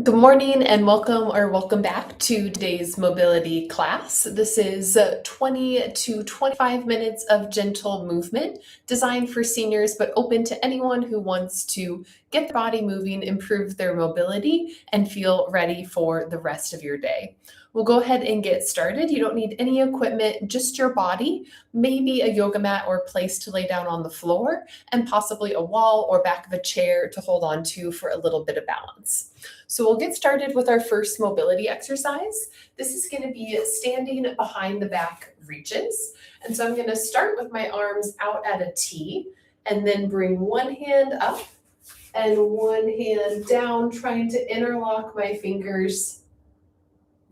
Good morning and welcome back to today's mobility class. This is 20 to 25 minutes of gentle movement designed for seniors, but open to anyone who wants to get their body moving, improve their mobility, and feel ready for the rest of your day. We'll go ahead and get started. You don't need any equipment, just your body, maybe a yoga mat or place to lay down on the floor, and possibly a wall or back of a chair to hold on to for a little bit of balance. So we'll get started with our first mobility exercise. This is going to be standing behind the back reaches. And so I'm going to start with my arms out at a T and then bring one hand up and one hand down, trying to interlock my fingers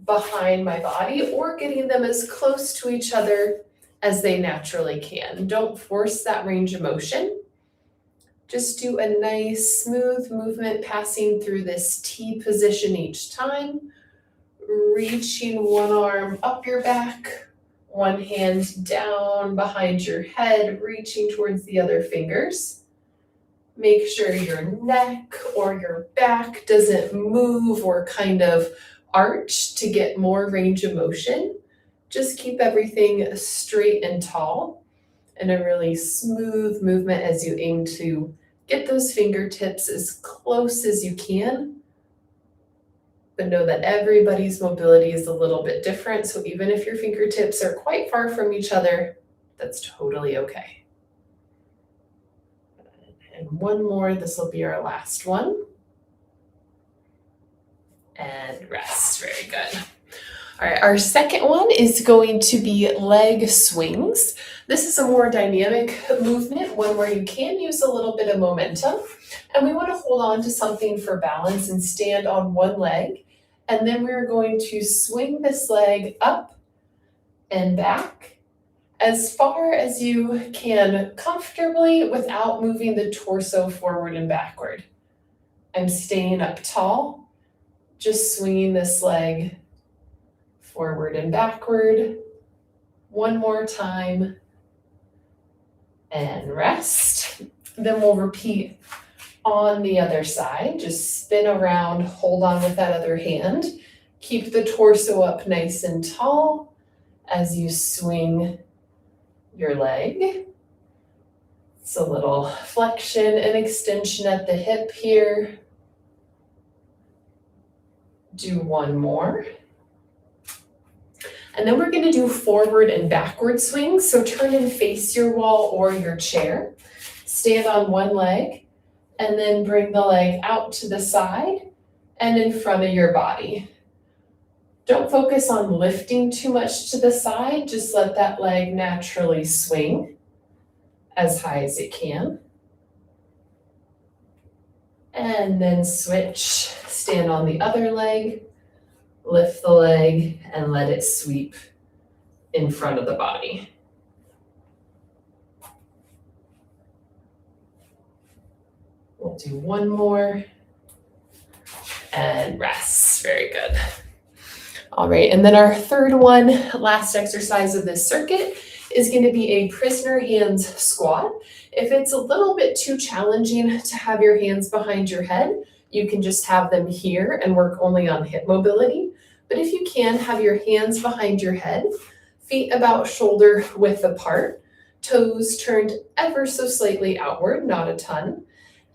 behind my body or getting them as close to each other as they naturally can. Don't force that range of motion. Just do a nice smooth movement passing through this T position each time, reaching one arm up your back, one hand down behind your head, reaching towards the other fingers. Make sure your neck or your back doesn't move or kind of arch to get more range of motion. Just keep everything straight and tall and a really smooth movement as you aim to get those fingertips as close as you can, but know that everybody's mobility is a little bit different. So even if your fingertips are quite far from each other, that's totally okay. And one more, this will be our last one. And rest, very good. All right, our second one is going to be leg swings. This is a more dynamic movement, one where you can use a little bit of momentum. And we want to hold on to something for balance and stand on one leg. And then we're going to swing this leg up and back as far as you can comfortably without moving the torso forward and backward. I'm staying up tall, just swinging this leg forward and backward. One more time. And rest. Then we'll repeat on the other side. Just spin around, hold on with that other hand. Keep the torso up nice and tall as you swing your leg. It's a little flexion and extension at the hip here. Do one more. And then we're going to do forward and backward swings. So turn and face your wall or your chair. Stand on one leg and then bring the leg out to the side and in front of your body. Don't focus on lifting too much to the side. Just let that leg naturally swing as high as it can. And then switch. Stand on the other leg. Lift the leg and let it sweep in front of the body. We'll do one more and rest. Very good. All right, and then our third one, last exercise of this circuit, is going to be a prisoner hands squat. If it's a little bit too challenging to have your hands behind your head, you can just have them here and work only on hip mobility. But if you can, have your hands behind your head, feet about shoulder width apart, toes turned ever so slightly outward, not a ton,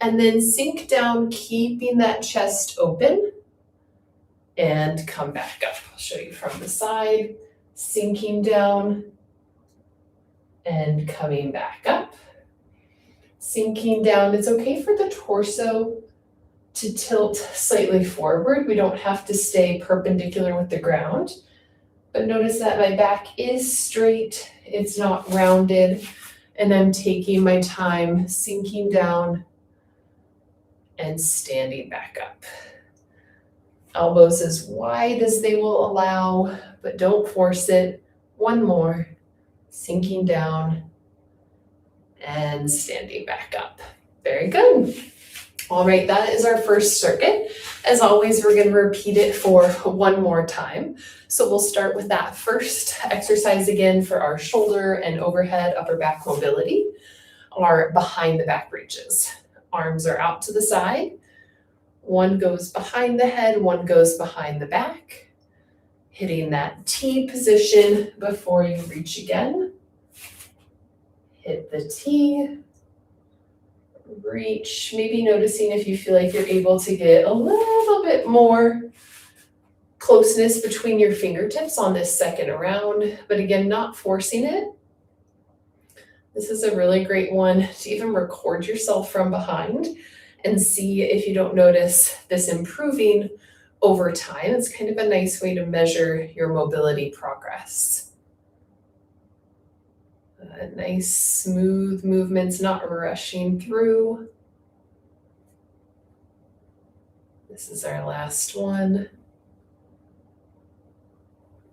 and then sink down, keeping that chest open, and come back up. I'll show you from the side, sinking down and coming back up. Sinking down, it's okay for the torso to tilt slightly forward. We don't have to stay perpendicular with the ground, but notice that my back is straight, it's not rounded, and I'm taking my time sinking down and standing back up. Elbows as wide as they will allow, but don't force it. One more, sinking down and standing back up. Very good. All right, that is our first circuit. As always, we're going to repeat it for one more time. So we'll start with that first exercise again for our shoulder and overhead upper back mobility, our behind the back reaches. Arms are out to the side. One goes behind the head, one goes behind the back. Hitting that T position before you reach again. Hit the T, reach, maybe noticing if you feel like you're able to get a little bit more closeness between your fingertips on this second round, but again, not forcing it. This is a really great one to even record yourself from behind and see if you don't notice this improving over time. It's kind of a nice way to measure your mobility progress. Nice smooth movements, not rushing through. This is our last one.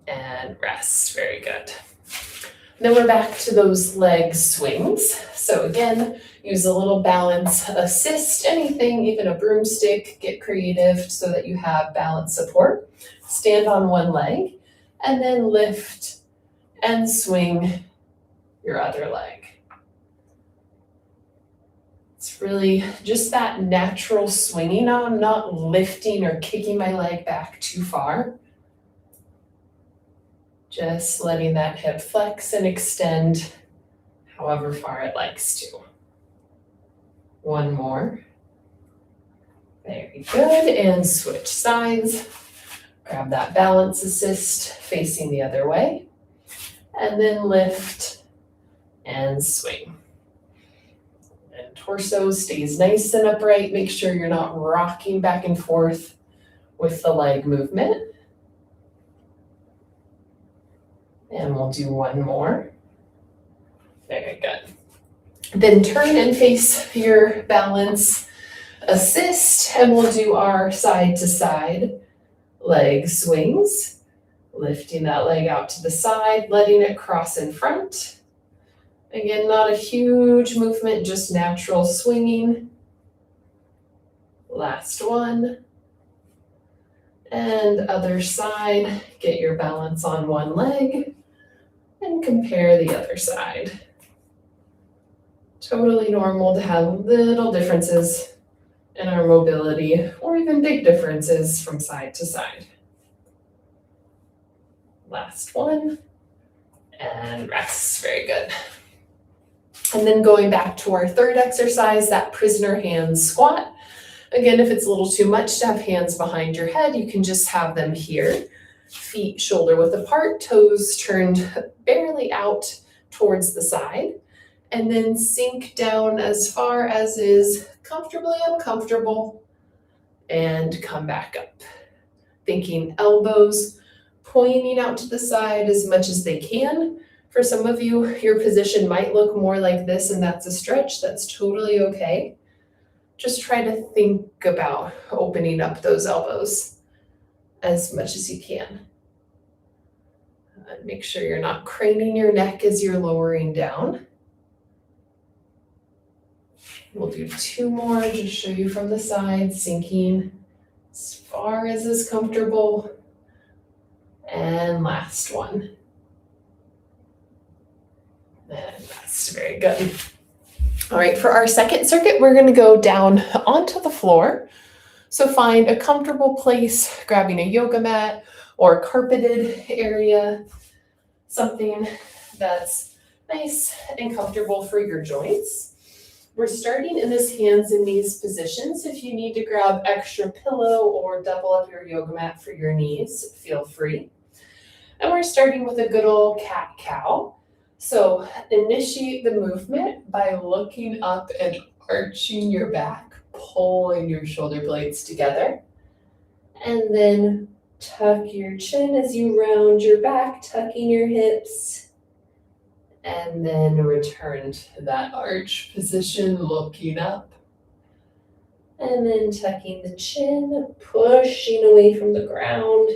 And rest, very good. Then we're back to those leg swings. So again, use a little balance assist, anything, even a broomstick, get creative so that you have balance support. Stand on one leg and then lift and swing your other leg. It's really just that natural swinging. Now I'm not lifting or kicking my leg back too far. Just letting that hip flex and extend however far it likes to. One more. Very good. And switch sides. Grab that balance assist facing the other way. And then lift and swing. And torso stays nice and upright. Make sure you're not rocking back and forth with the leg movement. And we'll do one more. Very good. Then turn and face your balance assist, and we'll do our side to side leg swings. Lifting that leg out to the side, letting it cross in front. Again, not a huge movement, just natural swinging. Last one. And other side, get your balance on one leg and compare the other side. Totally normal to have little differences in our mobility or even big differences from side to side. Last one, and rest, very good. And then going back to our third exercise, that prisoner hands squat. Again, if it's a little too much to have hands behind your head, you can just have them here. Feet shoulder width apart, toes turned barely out towards the side. And then sink down as far as is comfortably uncomfortable and come back up. Thinking elbows pointing out to the side as much as they can. For some of you, your position might look more like this and that's a stretch. That's totally okay. Just try to think about opening up those elbows as much as you can. Make sure you're not craning your neck as you're lowering down. We'll do two more, just show you from the side, sinking as far as is comfortable. And last one. And that's very good. All right, for our second circuit, we're going to go down onto the floor. So find a comfortable place, grabbing a yoga mat or carpeted area, something that's nice and comfortable for your joints. We're starting in this hands and knees position, so if you need to grab extra pillow or double up your yoga mat for your knees, feel free. And we're starting with a good old cat-cow. So initiate the movement by looking up and arching your back, pulling your shoulder blades together. And then tuck your chin as you round your back, tucking your hips. And then return to that arch position, looking up. And then tucking the chin, pushing away from the ground.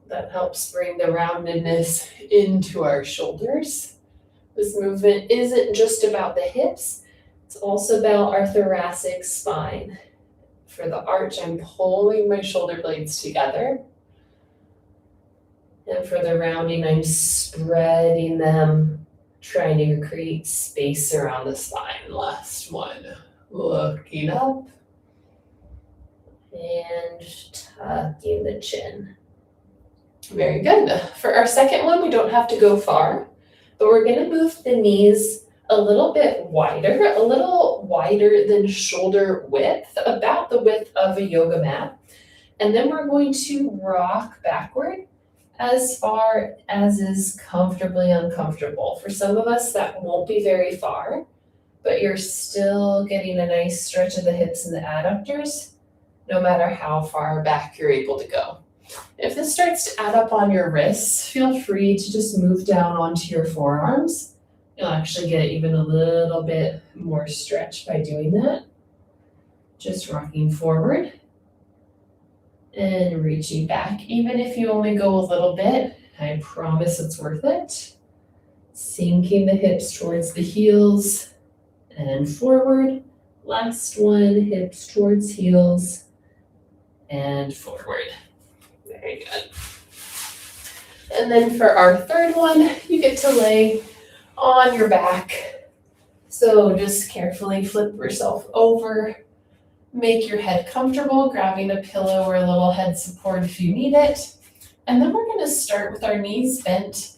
That helps bring the roundedness into our shoulders. This movement isn't just about the hips, it's also about our thoracic spine. For the arch, I'm pulling my shoulder blades together. And for the rounding, I'm spreading them, trying to create space around the spine. Last one, looking up and tucking the chin. Very good. For our second one, we don't have to go far, but we're going to move the knees a little wider than shoulder width, about the width of a yoga mat. And then we're going to rock backward as far as is comfortably uncomfortable. For some of us, that won't be very far, but you're still getting a nice stretch of the hips and the adductors, no matter how far back you're able to go. If this starts to add up on your wrists, feel free to just move down onto your forearms. You'll actually get even a little bit more stretch by doing that. Just rocking forward and reaching back. Even if you only go a little bit, I promise it's worth it. Sinking the hips towards the heels and forward. Last one, hips towards heels and forward. Very good. And then for our third one, you get to lay on your back. So just carefully flip yourself over. Make your head comfortable, grabbing a pillow or a little head support if you need it. And then we're going to start with our knees bent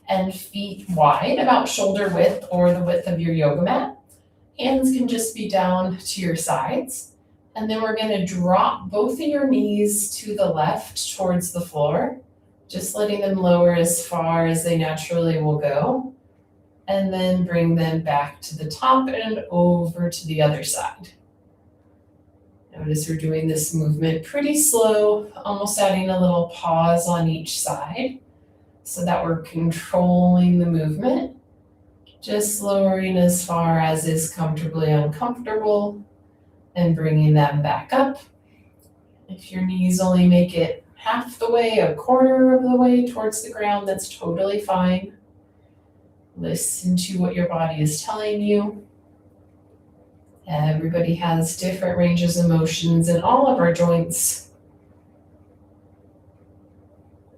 and feet wide, about shoulder width or the width of your yoga mat. Hands can just be down to your sides. And then we're going to drop both of your knees to the left towards the floor, just letting them lower as far as they naturally will go. And then bring them back to the top and over to the other side. Notice we're doing this movement pretty slow, almost adding a little pause on each side so that we're controlling the movement, just lowering as far as is comfortably uncomfortable and bringing them back up. If your knees only make it half the way, a quarter of the way towards the ground, that's totally fine. Listen to what your body is telling you. Everybody has different ranges of motions in all of our joints.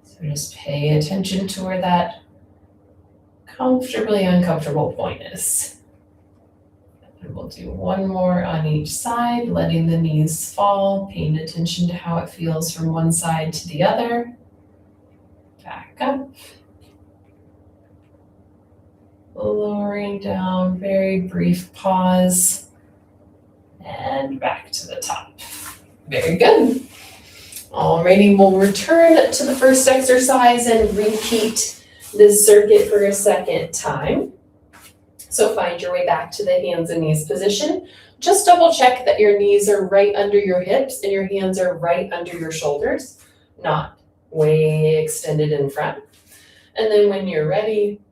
So just pay attention to where that comfortably uncomfortable point is. And we'll do one more on each side, letting the knees fall, paying attention to how it feels from one side to the other. Back up. Lowering down, very brief pause. And back to the top. Very good. Alrighty, we'll return to the first exercise and repeat this circuit for a second time. So find your way back to the hands and knees position. Just double check that your knees are right under your hips and your hands are right under your shoulders, not way extended in front. And then when you're ready,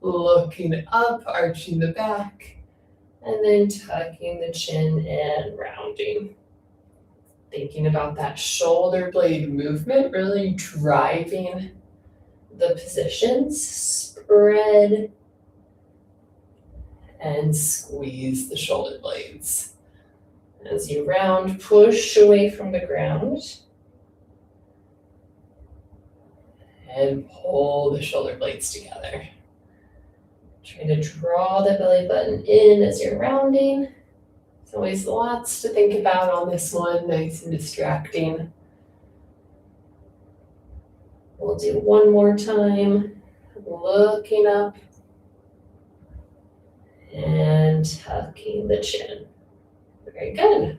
looking up, arching the back, and then tucking the chin and rounding. Thinking about that shoulder blade movement, really driving the positions. Spread and squeeze the shoulder blades. As you round, push away from the ground. And pull the shoulder blades together. Try to draw the belly button in as you're rounding. There's always lots to think about on this one, nice and distracting. We'll do one more time, looking up and tucking the chin. Very good.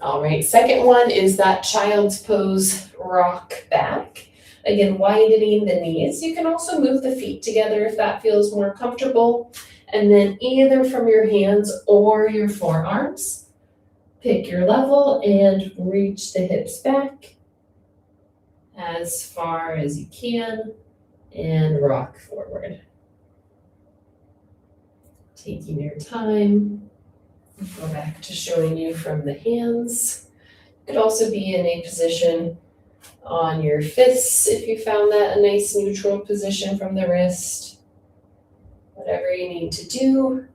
All right, second one is that child's pose rock back. Again, widening the knees. You can also move the feet together if that feels more comfortable. And then either from your hands or your forearms, pick your level and reach the hips back as far as you can and rock forward. Taking your time. Go back to showing you from the hands. You could also be in a position on your fists if you found that a nice neutral position from the wrist. Whatever you need to do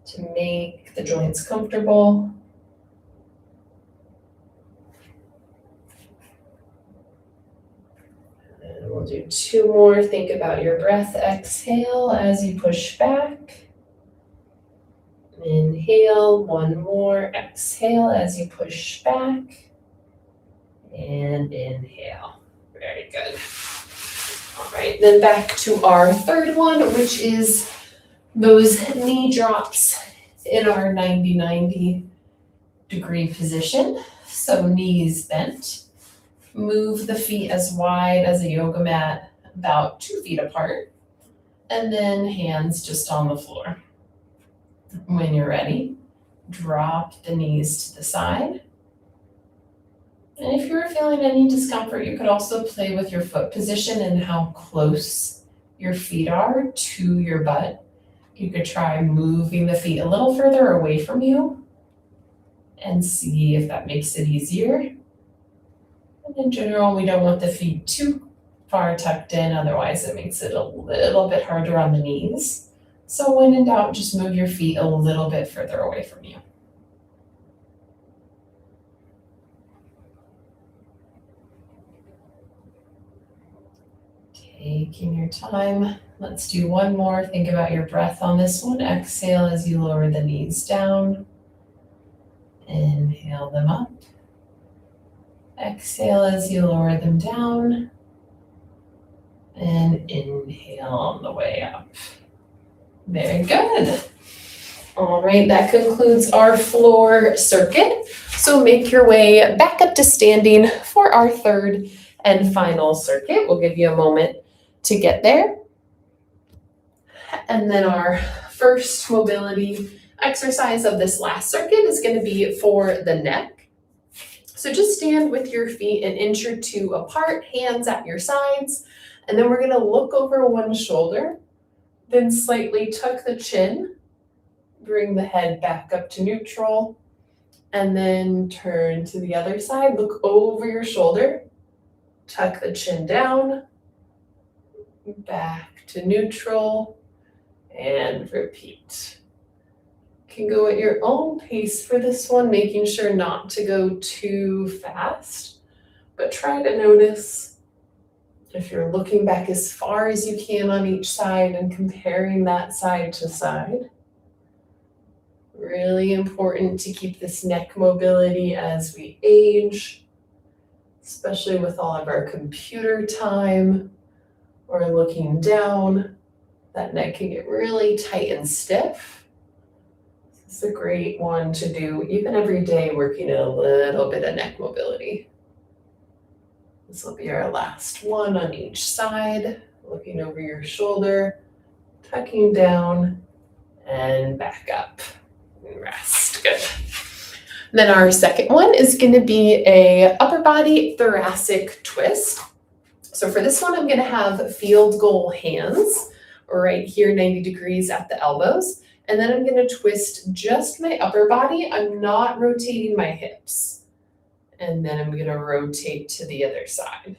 to make the joints comfortable. And we'll do two more. Think about your breath. Exhale as you push back. Inhale, one more. Exhale as you push back. and inhale. Very good. All right, then back to our third one, which is those knee drops in our 90-90 degree position. So knees bent. Move the feet as wide as a yoga mat, about 2 feet apart. And then hands just on the floor. When you're ready, drop the knees to the side. And if you're feeling any discomfort, you could also play with your foot position and how close your feet are to your butt. You could try moving the feet a little further away from you and see if that makes it easier. And in general, we don't want the feet too far tucked in, otherwise it makes it a little bit harder on the knees. So when in doubt, just move your feet a little bit further away from you. Taking your time. Let's do one more. Think about your breath on this one. Exhale as you lower the knees down. Inhale them up. Exhale as you lower them down. And inhale on the way up. Very good. All right, that concludes our floor circuit. So make your way back up to standing for our third and final circuit. We'll give you a moment to get there. And then our first mobility exercise of this last circuit is going to be for the neck. So just stand with your feet an inch or two apart, hands at your sides, and then we're going to look over one shoulder, then slightly tuck the chin, bring the head back up to neutral, and then turn to the other side, look over your shoulder, tuck the chin down, back to neutral, and repeat. You can go at your own pace for this one, making sure not to go too fast, but try to notice if you're looking back as far as you can on each side and comparing that side to side. Really important to keep this neck mobility as we age, especially with all of our computer time or looking down. That neck can get really tight and stiff. This is a great one to do even every day, working a little bit of neck mobility. This will be our last one on each side, looking over your shoulder, tucking down and back up. And rest. Good. Then our second one is going to be a upper body thoracic twist. So for this one, I'm going to have field goal hands right here, 90 degrees at the elbows. And then I'm going to twist just my upper body. I'm not rotating my hips. And then I'm going to rotate to the other side.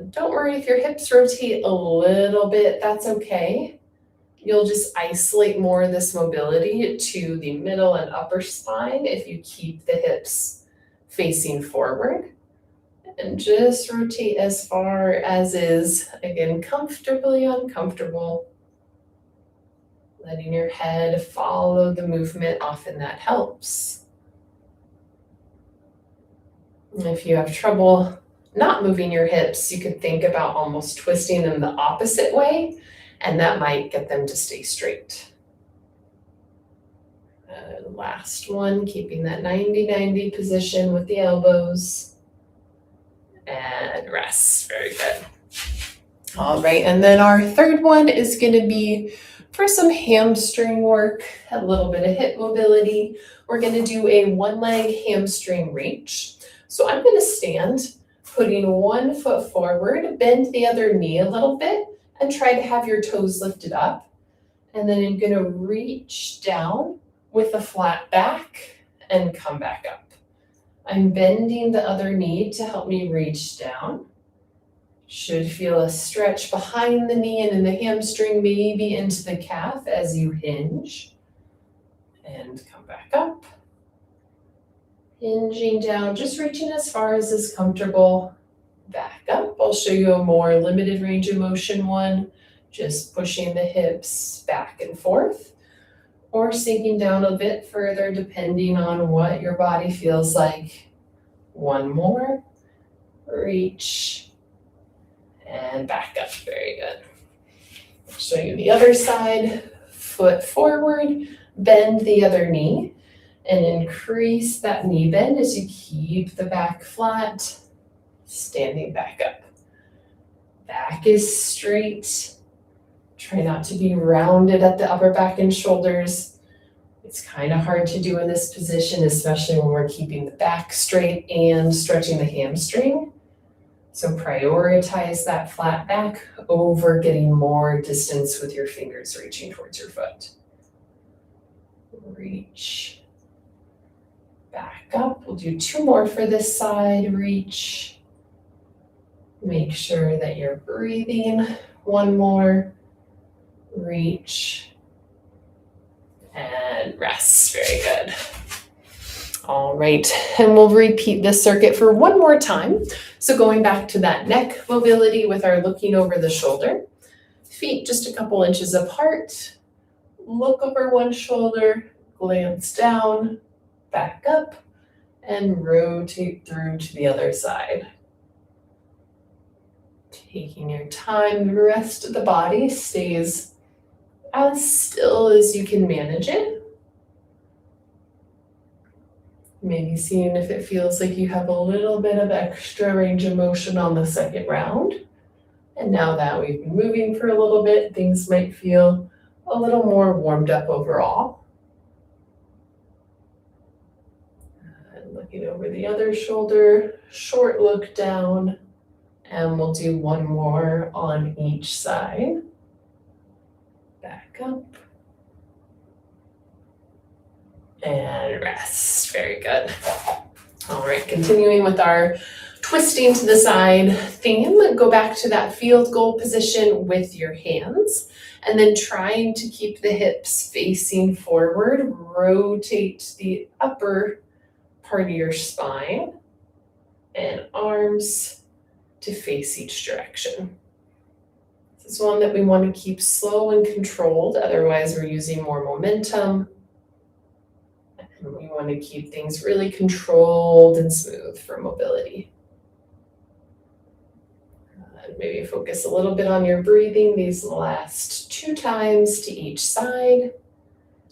Don't worry if your hips rotate a little bit, that's okay. You'll just isolate more of this mobility to the middle and upper spine if you keep the hips facing forward. And just rotate as far as is, again, comfortably uncomfortable. Letting your head follow the movement, often that helps. And if you have trouble not moving your hips, you could think about almost twisting them the opposite way, and that might get them to stay straight. Last one, keeping that 90-90 position with the elbows. And rest. Very good. All right, and then our third one is going to be for some hamstring work, a little bit of hip mobility. We're going to do a one-leg hamstring reach. So I'm going to stand, putting one foot forward, bend the other knee a little bit, and try to have your toes lifted up. And then I'm going to reach down with a flat back and come back up. I'm bending the other knee to help me reach down. Should feel a stretch behind the knee and in the hamstring, maybe into the calf as you hinge. And come back up. Hinging down, just reaching as far as is comfortable. Back up. I'll show you a more limited range of motion one. Just pushing the hips back and forth. Or sinking down a bit further depending on what your body feels like. One more. Reach and back up. Very good. Show you the other side. Foot forward, bend the other knee, and increase that knee bend as you keep the back flat, standing back up. Back is straight. Try not to be rounded at the upper back and shoulders. It's kind of hard to do in this position, especially when we're keeping the back straight and stretching the hamstring. So prioritize that flat back over getting more distance with your fingers reaching towards your foot. Reach. Back up. We'll do 2 more for this side. Reach. Make sure that you're breathing. 1 more. Reach. And rest. Very good. All right, and we'll repeat this circuit for 1 more time. So going back to that neck mobility with our looking over the shoulder, feet just a couple inches apart, look over one shoulder, glance down, back up, and rotate through to the other side. Taking your time, the rest of the body stays as still as you can manage it. Maybe seeing if it feels like you have a little bit of extra range of motion on the second round. And now that we've been moving for a little bit, things might feel a little more warmed up overall. And looking over the other shoulder, short look down, and we'll do 1 more on each side. Back up. And rest. Very good. All right, continuing with our twisting to the side theme, go back to that field goal position with your hands, and then trying to keep the hips facing forward. Rotate the upper part of your spine and arms to face each direction. This is one that we want to keep slow and controlled, otherwise we're using more momentum. And we want to keep things really controlled and smooth for mobility. Maybe focus a little bit on your breathing these last 2 times to each side.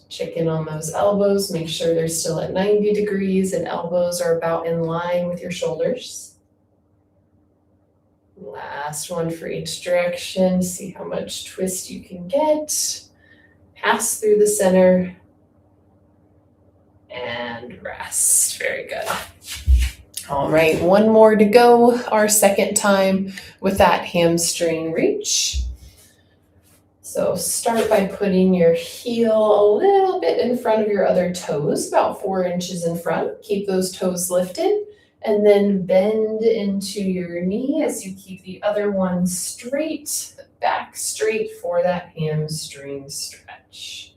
Check in on those elbows, make sure they're still at 90 degrees and elbows are about in line with your shoulders. Last one for each direction, see how much twist you can get. Pass through the center. And rest. Very good. All right, 1 more to go. Our second time with that hamstring reach. So start by putting your heel a little bit in front of your other toes, about 4 inches in front. Keep those toes lifted, and then bend into your knee as you keep the other one straight, back straight for that hamstring stretch.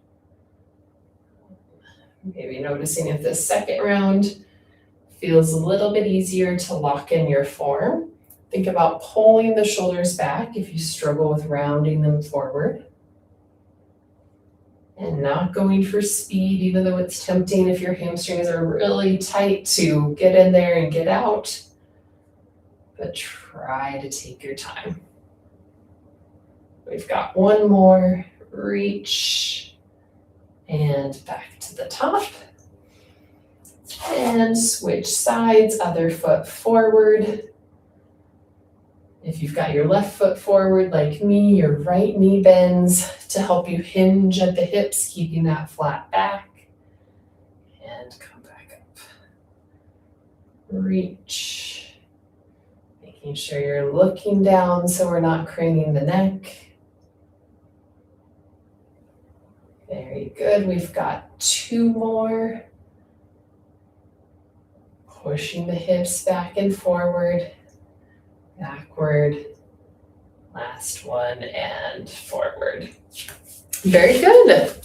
Maybe noticing if this second round feels a little bit easier to lock in your form. Think about pulling the shoulders back if you struggle with rounding them forward. And not going for speed, even though it's tempting if your hamstrings are really tight to get in there and get out. But try to take your time. We've got 1 more. Reach. And back to the top. And switch sides, other foot forward. If you've got your left foot forward like me, your right knee bends to help you hinge at the hips, keeping that flat back. And come back up. Reach. Making sure you're looking down so we're not craning the neck. Very good. We've got 2 more. Pushing the hips back and forward, backward. Last one and forward. Very good.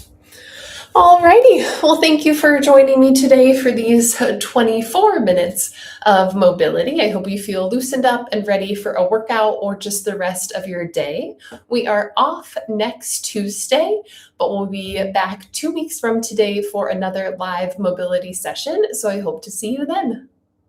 Alrighty, well, thank you for joining me today for these 24 minutes of mobility. I hope you feel loosened up and ready for a workout or just the rest of your day. We are off next Tuesday, but we'll be back 2 weeks from today for another live mobility session. So I hope to see you then.